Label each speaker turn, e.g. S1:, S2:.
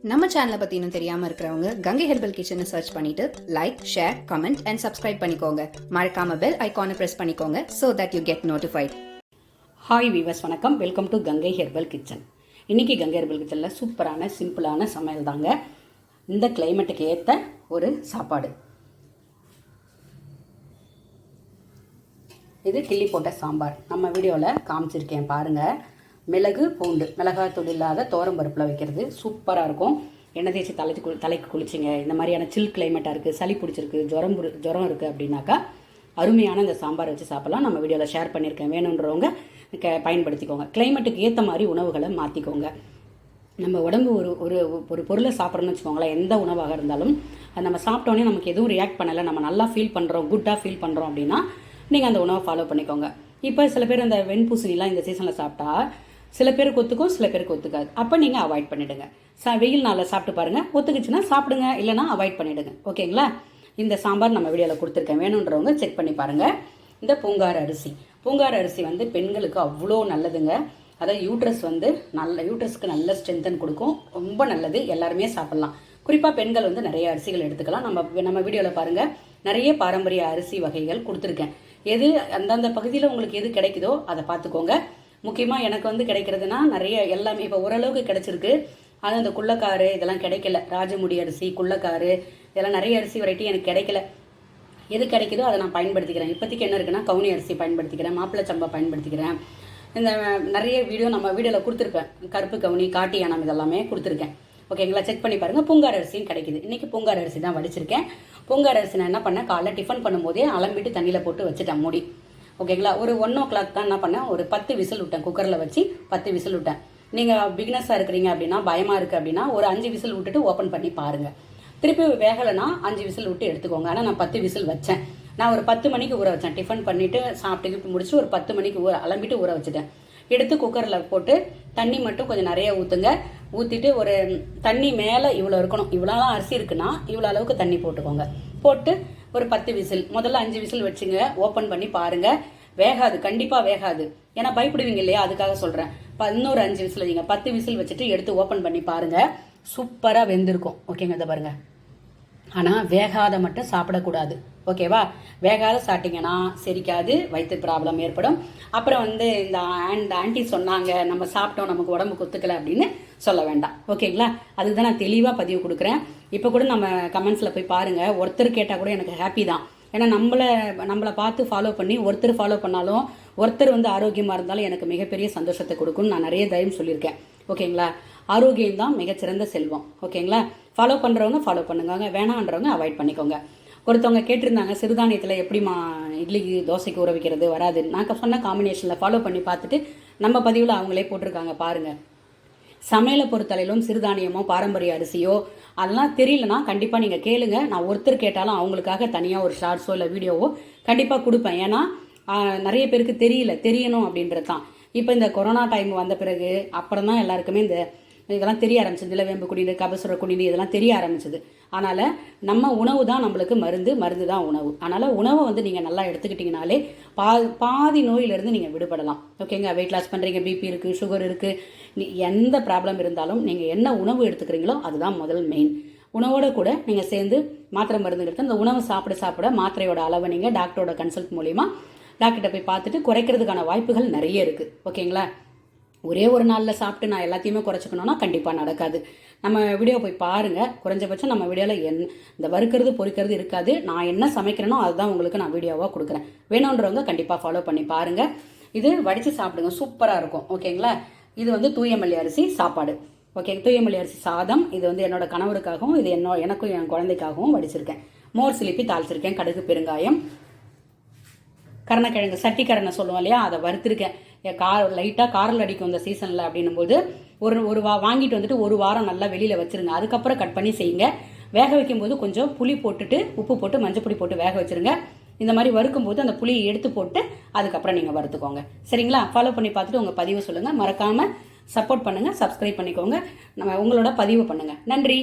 S1: நம்ம சேனலை பற்றி இன்னும் தெரியாமல் இருக்கிறவங்க கங்கை ஹெர்பல் கிச்சனை சர்ச் பண்ணிட்டு like, share, comment and subscribe பண்ணிக்கோங்க. மறக்காம பெல் ஐக்கானை ப்ரெஸ் பண்ணிக்கோங்க so that you get notified.
S2: Hi viewers, வணக்கம். Welcome to Gangai herbal kitchen. இன்றைக்கி கங்கை ஹெர்பல் கிச்சனில் சூப்பரான சிம்பிளான சமையல் தாங்க. இந்த கிளைமேட்டுக்கு ஏற்ற ஒரு சாப்பாடு. இது கிள்ளி போட்ட சாம்பார் நம்ம வீடியோவில் காமிச்சிருக்கேன் பாருங்கள். மிளகு, பூண்டு, மிளகாய்த்தூள் இல்லாத பருப்பில் வைக்கிறது சூப்பராக இருக்கும். எண்ணெய் தேய்ச்சி தலைக்கு குளிச்சிங்க. இந்த மாதிரியான சில் கிளைமேட்டாக இருக்குது, சளி பிடிச்சிருக்கு, ஜுரம் இருக்குது அப்படின்னாக்கா அருமையான இந்த சாம்பார் வச்சு சாப்பிட்லாம். நம்ம வீடியோவில் ஷேர் பண்ணியிருக்கேன். வேணுன்றவங்க பயன்படுத்திக்கோங்க. கிளைமேட்டுக்கு ஏற்ற மாதிரி உணவுகளை மாற்றிக்கோங்க. நம்ம உடம்பு ஒரு பொருளை சாப்பிட்றோன்னு வச்சுக்கோங்களேன். எந்த உணவாக இருந்தாலும் அது நம்ம சாப்பிட்டோன்னே நமக்கு எதுவும் ரியாக்ட் பண்ணலை, நம்ம நல்லா ஃபீல் பண்ணுறோம், குட்டாக ஃபீல் பண்ணுறோம் அப்படின்னா நீங்கள் அந்த உணவை ஃபாலோ பண்ணிக்கோங்க. இப்போ சில பேர் அந்த வெண்பூசணிலாம் இந்த சீசனில் சாப்பிட்டா சில பேருக்கு ஒத்துக்கும், சில பேருக்கு ஒத்துக்காது. அப்போ நீங்கள் அவாய்ட் பண்ணிவிடுங்க. வெயில் நாளில் சாப்பிட்டு பாருங்கள். ஒத்துக்குச்சுன்னா சாப்பிடுங்க, இல்லைனா அவாய்ட் பண்ணிவிடுங்க. ஓகேங்களா? இந்த சாம்பார் நம்ம வீடியோவில் கொடுத்துருக்கேன். வேணுன்றவங்க செக் பண்ணி பாருங்கள். இந்த பூங்கார் அரிசி வந்து பெண்களுக்கு அவ்வளோ நல்லதுங்க. அதாவது யூட்ரஸ்க்கு நல்ல ஸ்ட்ரென்தன் கொடுக்கும். ரொம்ப நல்லது. எல்லாருமே சாப்பிட்லாம். குறிப்பாக பெண்கள் வந்து நிறைய அரிசிகள் எடுத்துக்கலாம். நம்ம வீடியோவில் பாருங்கள், நிறைய பாரம்பரிய அரிசி வகைகள் கொடுத்துருக்கேன். எது அந்தந்த பகுதியில் உங்களுக்கு எது கிடைக்குதோ அதை பார்த்துக்கோங்க. முக்கியமாக எனக்கு வந்து கிடைக்கிறதுனா நிறைய எல்லாமே இப்போ ஓரளவுக்கு கிடைச்சிருக்கு. அது அந்த குள்ளக்காரு இதெல்லாம் கிடைக்கல. ராஜமுடி அரிசி, குள்ளக்காரு, இதெல்லாம் நிறைய அரிசி வெரைட்டி எனக்கு கிடைக்கல. எது கிடைக்குதோ அதை நான் பயன்படுத்திக்கிறேன். இப்போதைக்கு என்ன இருக்குன்னா கவுனி அரிசி பயன்படுத்திக்கிறேன், மாப்பிள்ளை சம்பா பயன்படுத்திக்கிறேன். இந்த நிறைய நம்ம வீடியோவில் கொடுத்துருப்பேன். கருப்பு கவுனி, காட்டு யானம் இதெல்லாமே கொடுத்துருக்கேன். ஓகேங்களா? செக் பண்ணி பாருங்கள். பூங்கார் அரிசியும் கிடைக்குது. இன்றைக்கி பூங்கார் அரிசி தான் வடிச்சிருக்கேன். பூங்கார் அரிசி நான் என்ன பண்ணேன், காலைல டிஃபன் பண்ணும்போதே அலம்பிட்டு தண்ணியில் போட்டு வச்சுட்டேன் மூடி. ஓகேங்களா? ஒரு 1 o'clock தான் என்ன பண்ணேன், ஒரு 10 விசில் விட்டேன். குக்கரில் வச்சு 10 விசில் விட்டேன். நீங்கள் பிகினஸாக இருக்கிறீங்க அப்படின்னா, பயமாக இருக்குது அப்படின்னா ஒரு 5 விசில் விட்டுட்டு ஓப்பன் பண்ணி பாருங்கள். திருப்பி வேகலைன்னா 5 விசில் விட்டு எடுத்துக்கோங்க. ஆனால் நான் 10 விசில் வச்சேன். நான் ஒரு 10 மணிக்கு ஊற வச்சேன். டிஃபன் பண்ணிவிட்டு சாப்பிட்டு முடிச்சுட்டு ஒரு 10 மணிக்கு அலம்பிட்டு ஊற வச்சுட்டேன். எடுத்து குக்கரில் போட்டு தண்ணி மட்டும் கொஞ்சம் நிறைய ஊற்றுங்க. ஊற்றிட்டு ஒரு தண்ணி மேலே இவ்வளோ இருக்கணும். இவ்வளோலாம் அரிசி இருக்குன்னா இவ்வளோ அளவுக்கு தண்ணி போட்டுக்கோங்க. போட்டு ஒரு 10 விசில், முதல்ல 5 விசில் வச்சுங்க. ஓப்பன் பண்ணி பாருங்கள். வேகாது, கண்டிப்பாக வேகாது. ஏன்னா பயப்படுவீங்க இல்லையா, அதுக்காக சொல்கிறேன். இன்னொரு 5 விசில் வைங்க. 10 விசில் வச்சுட்டு எடுத்து ஓப்பன் பண்ணி பாருங்கள். சூப்பராக வெந்திருக்கும். ஓகேங்க, இதை பாருங்கள். ஆனால் வேகாத மட்டும் சாப்பிடக்கூடாது. ஓகேவா? வேகாத சாப்பிட்டீங்கன்னா செரிக்காது, வயிற்று ப்ராப்ளம் ஏற்படும். அப்புறம் வந்து இந்த ஆன்ட்டி சொன்னாங்க நம்ம சாப்பிட்டோம் நமக்கு உடம்புக்கு ஒத்துக்கலை அப்படின்னு சொல்ல வேண்டாம். ஓகேங்களா? அதுக்கு தான் நான் தெளிவாக பதிவு கொடுக்குறேன். இப்போ கூட நம்ம கமெண்ட்ஸில் போய் பாருங்கள். ஒருத்தர் கேட்டால் கூட எனக்கு ஹாப்பி தான். ஏன்னா நம்மளை பார்த்து ஃபாலோ பண்ணி ஒருத்தர் ஃபாலோ பண்ணாலும், ஒருத்தர் வந்து ஆரோக்கியமாக இருந்தாலும் எனக்கு மிகப்பெரிய சந்தோஷத்தை கொடுக்கும்னு நான் நிறைய தைரியம் சொல்லியிருக்கேன். ஓகேங்களா? ஆரோக்கியம் தான் மிகச்சிறந்த செல்வம். ஓகேங்களா? ஃபாலோ பண்ணுறவங்க ஃபாலோ பண்ணுங்க, வேணான்றவங்க அவாய்ட் பண்ணிக்கோங்க. ஒருத்தவங்க கேட்டிருந்தாங்க, சிறுதானியத்தில் எப்படிமா இட்லிக்கு தோசைக்கு ஊற வைக்கிறது வராது. நான் சொன்ன காம்பினேஷனில் ஃபாலோ பண்ணி பார்த்துட்டு நம்ம பதிவில் அவங்களே போட்டிருக்காங்க பாருங்கள். சமையலை பொறுத்தளவிலும் சிறுதானியமோ பாரம்பரிய அரிசியோ அதெல்லாம் தெரியலனா கண்டிப்பாக நீங்கள் கேளுங்க. நான் ஒருத்தர் கேட்டாலும் அவங்களுக்காக தனியாக ஒரு ஷார்ட்ஸோ இல்லை வீடியோவோ கண்டிப்பாக கொடுப்பேன். ஏன்னா நிறைய பேருக்கு தெரியணும் அப்படின்றது தான். இப்போ இந்த கொரோனா டைம் வந்த பிறகு அப்புறம் தான் எல்லாருக்குமே இதெல்லாம் தெரிய ஆரம்பிச்சது. நிலவேம்பு குடிநீர், கபசுர குடிநீர் இதெல்லாம் தெரிய ஆரம்பிச்சது. அதனால் நம்ம உணவு தான் நம்மளுக்கு மருந்து தான் உணவு. அதனால் உணவை வந்து நீங்கள் நல்லா எடுத்துக்கிட்டிங்கனாலே பாதி நோயிலிருந்து நீங்கள் விடுபடலாம். ஓகேங்க? வெயிட் லாஸ் பண்ணுறீங்க, பிபி இருக்குது, சுகர் இருக்குது, எந்த ப்ராப்ளம் இருந்தாலும் நீங்கள் என்ன உணவு எடுத்துக்கிறீங்களோ அதுதான் முதல் மெயின். உணவோட கூட நீங்கள் சேர்ந்து மாத்திரை மருந்து எடுத்து அந்த உணவை சாப்பிட மாத்திரையோட அளவை நீங்கள் டாக்டரோட கன்சல்ட் மூலிமா டாக்டர்கிட்ட போய் பார்த்துட்டு குறைக்கிறதுக்கான வாய்ப்புகள் நிறைய இருக்குது. ஓகேங்களா? ஒரே ஒரு நாளில் சாப்பிட்டு நான் எல்லாத்தையுமே குறைச்சிக்கணும்னா கண்டிப்பாக நடக்காது. நம்ம வீடியோ போய் பாருங்கள். குறைஞ்சபட்சம் நம்ம வீடியோவில் இந்த வறுக்கிறது பொரிக்கிறது இருக்காது. நான் என்ன சமைக்கிறேனோ அதுதான் உங்களுக்கு நான் வீடியோவாக கொடுக்குறேன். வேணுன்றவங்க கண்டிப்பாக ஃபாலோ பண்ணி பாருங்கள். இது வடித்து சாப்பிடுங்க, சூப்பராக இருக்கும். ஓகேங்களா? இது வந்து தூயமல்லி அரிசி சாப்பாடு. ஓகே, தூயமல்லி அரிசி சாதம். இது வந்து என்னோட கணவருக்காகவும் இது எனக்கும் என் குழந்தைக்காகவும் வடிச்சிருக்கேன். மோர் சிலிப்பி தாளிச்சிருக்கேன். கடுகு, பெருங்காயம், கருணக்கிழங்கு சட்டிக்கரணை சொல்லுவோம் இல்லையா, அதை வறுத்துருக்கேன். லைட்டாக காரில் அடிக்கும் இந்த சீசனில் அப்படின்னும் போது வாங்கிட்டு வந்துட்டு ஒரு வாரம் நல்லா வெளியில் வச்சுருங்க. அதுக்கப்புறம் கட் பண்ணி செய்யுங்க. வேக வைக்கும்போது கொஞ்சம் புளி போட்டுட்டு உப்பு போட்டு மஞ்சப்பொடி போட்டு வேக வச்சுருங்க. இந்த மாதிரி வறுக்கும்போது அந்த புளியை எடுத்து போட்டு அதுக்கப்புறம் நீங்கள் வறுத்துக்கோங்க. சரிங்களா? ஃபாலோ பண்ணி பார்த்துட்டு உங்கள் பதிவை சொல்லுங்கள். மறக்காமல் சப்போர்ட் பண்ணுங்கள், சப்ஸ்கிரைப் பண்ணிக்கோங்க, உங்களோட பதிவு பண்ணுங்கள். நன்றி.